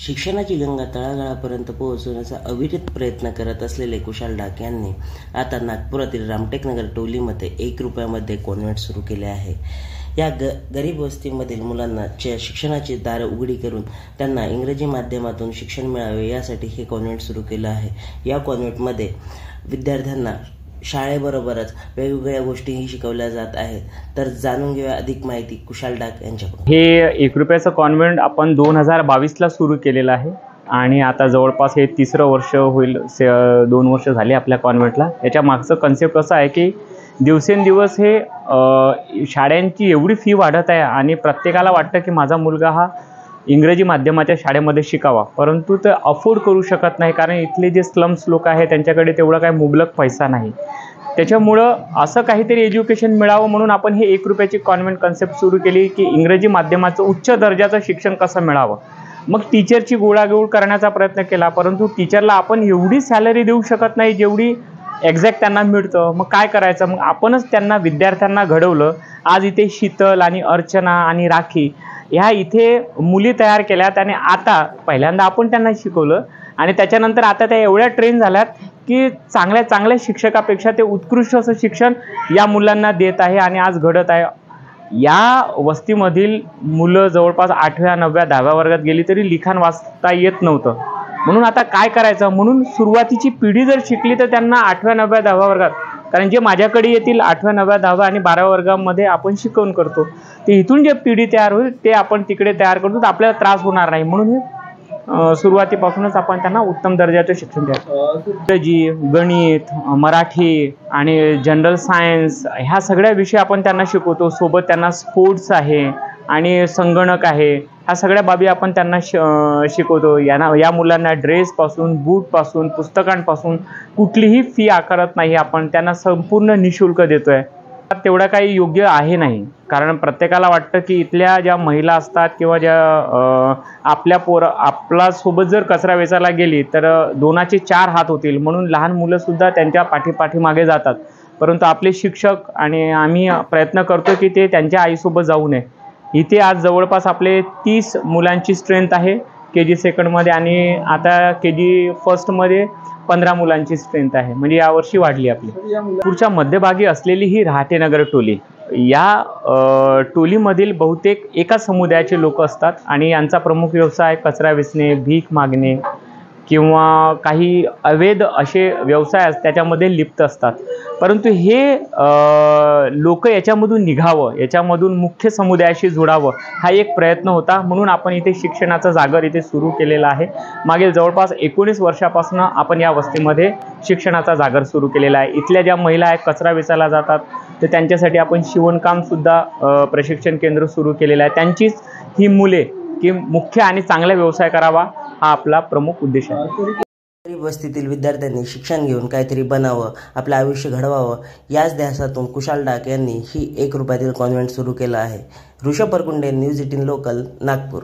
शिक्षणाची गंगा तळागाळापर्यंत पोहोचवण्याचा अविरत प्रयत्न करत असलेले कुशाल डाक यांनी आता नागपुरातील रामटेकनगर टोलीमध्ये 1 रुपयामध्ये कॉन्व्हेंट सुरू केले आहे। या गरीब वस्तीमधील मुलांना शिक्षणाची दारे उघडी करून त्यांना इंग्रजी माध्यमातून शिक्षण मिळावे यासाठी हे कॉन्व्हेंट सुरू केलं आहे। या कॉन्व्हेंटमध्ये विद्यार्थ्यांना शाळेबरोबरच वेगवेगळ्या गोष्टीही शिकवल्या जात आहेत। तर जाणून घेऊया अधिक माहिती कुशाल डाक यांच्याकडून। हे 1 रुपयाचं कॉन्व्हेंट आपण 2022 ला सुरू केलेलं आहे आणि आता जवळपास हे 3रं वर्ष होईल। 2 वर्ष झाले आपल्या कॉन्व्हेंटला। याच्या मागचं कन्सेप्ट असं आहे की दिवसेंदिवस हे शाळांची एवढी फी वाढत आहे आणि प्रत्येकाला वाटतं की माझा मुलगा हा इंग्रजी माध्यमाच्या शाळेमध्ये शिकावा, परंतु ते अफोर्ड करू शकत नाही कारण इथले जे स्लम्स लोक आहेत त्यांच्याकडे तेवढा काही मुबलक पैसा नाही। त्याच्यामुळं असं काहीतरी एज्युकेशन मिळावं म्हणून आपण हे 1 रुपयाची कॉन्व्हेंट कन्सेप्ट सुरू केली की इंग्रजी माध्यमाचं उच्च दर्जाचं शिक्षण कसं मिळावं। मग टीचरची गोळागोळ करण्याचा प्रयत्न केला, परंतु टीचरला आपण एवढी सॅलरी देऊ शकत नाही जेवढी एक्झॅक्ट त्यांना मिळतं। मग काय करायचं, मग आपणच त्यांना विद्यार्थ्यांना घडवलं। आज इथे शीतल आणि अर्चना आणि राखी ह्या इथे मुली तयार केल्यात आणि आता पहिल्यांदा आपण त्यांना शिकवलं आणि त्याच्यानंतर आता त्या एवढ्या ट्रेन झाल्यात की चांगल्या शिक्षकापेक्षा ते उत्कृष्ट असं शिक्षण या मुलांना देत आहे आणि आज घडत आहे। या वस्तीमधील मुलं जवळपास 8व्या 9व्या 10व्या वर्गात गेली तरी लिखाण वाचता येत नव्हतं। म्हणून आता काय करायचं, म्हणून सुरुवातीची पिढी जर शिकली तर त्यांना 8व्या 9व्या 10व्या वर्गात, कारण जे माझ्याकडे येतील 8व्या 9व्या 10व्या आणि 12व्या वर्गामध्ये आपण शिकवण करतो, ते इथून जे पिढी तयार होईल ते आपण तिकडे तयार करतो तर आपल्याला त्रास होणार नाही। म्हणून हे सुरुवातीपासूनच आपण त्यांना उत्तम दर्जाचे शिक्षण द्यायचं। इंग्रजी, गणित, मराठी आणि जनरल सायन्स ह्या सगळ्या विषय आपण त्यांना शिकवतो। सोबत त्यांना स्पोर्ट्स आहे आणि संगणक आहे, ह्या सगळ्या बाबी आपण त्यांना शिकवतो। या मुलांना ड्रेसपासून बूटपासून पुस्तकांपासून कुठलीही फी आकारत नाही, आपण त्यांना संपूर्ण निशुल्क देतोय। तेवढा काही योग्य आहे नाही, कारण प्रत्येकाला वाटतं की इथल्या ज्या महिला असतात किंवा ज्या आपला सोबत जर कचरा वेचायला गेली तर 2चे 4 हात होतील, म्हणून लहान मुलं सुद्धा त्यांच्या पाठीमागे जातात। परंतु आपले शिक्षक आणि आम्ही प्रयत्न करतो की ते त्यांच्या आईसोबत जाऊ नये। इथे आज जवळपास आपले 30 मुलांची स्ट्रेंथ आहे KG 2nd मध्ये आणि आता KG 1st मध्ये 15 मुलांची स्ट्रेंथ आहे, म्हणजे यावर्षी वाढली आपली। पुढच्या मध्यभागी असलेली ही राहटेनगर टोली, या टोलीमधील बहुतेक एकाच समुदायाचे लोक असतात आणि यांचा प्रमुख व्यवसाय कचरा वेचणे, भीक मागणे किंवा काही अवैध असे व्यवसाय त्याच्यामध्ये लिप्त असतात। परंतु हे लोक याच्यामधून निघावं, याच्यामधून मुख्य समुदायाशी जोडावं हा एक प्रयत्न होता। म्हणून आपण इथे शिक्षणाचा जागर इथे सुरू केलेला आहे। मागील जवळपास 19 वर्षापासून आपण या वस्तीमध्ये शिक्षणाचा जागर सुरू केलेला आहे। इथल्या ज्या महिला आहेत कचरा वेचायला जातात तर त्यांच्यासाठी आपण शिवणकाम सुद्धा प्रशिक्षण केंद्र सुरू केलेलं आहे। त्यांचीच ही मुले की मुख्य आणि चांगला व्यवसाय करावा हा आपला प्रमुख उद्देश आहे। गरीब वस्तीतील विद्यार्थ्यांनी शिक्षण घेऊन काहीतरी बनावं, आपलं आयुष्य घडवावं याच ध्यासातून कुशाल डाक यांनी ही 1 रुपयातील कॉन्व्हेंट सुरू केलं आहे। Rishabh Parkunde, news 18 local, Nagpur.